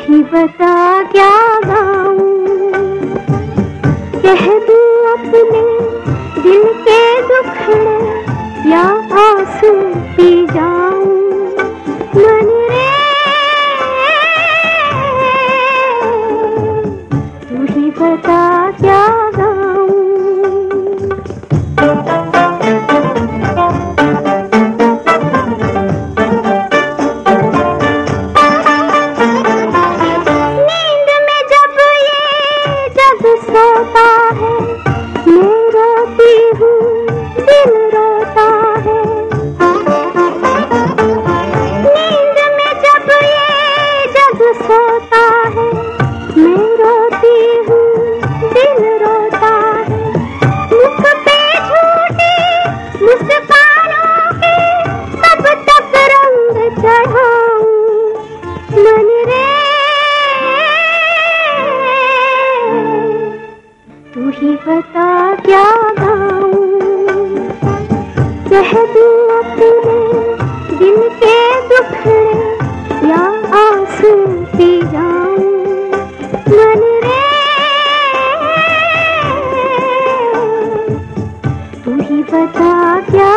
ही बता क्या गाऊं, कह दूं अपने दिल के दुखड़े या आंसू पी जाऊं। मन रे तू ही बता क्या गाऊं। सोता है मैं रोती हूँ, दिल रोता है। नींद में जब ये जग सोता है मैं रोती हूँ, दिल रोता है। मुख पे झूठी मुस्कानों के कब तक रंग चढ़ाऊं। मन रे तू ही बता क्या गाऊं, कह दूं अपने दिल के दुखड़े या आंसू पी जाऊं। मन रे तू ही बता क्या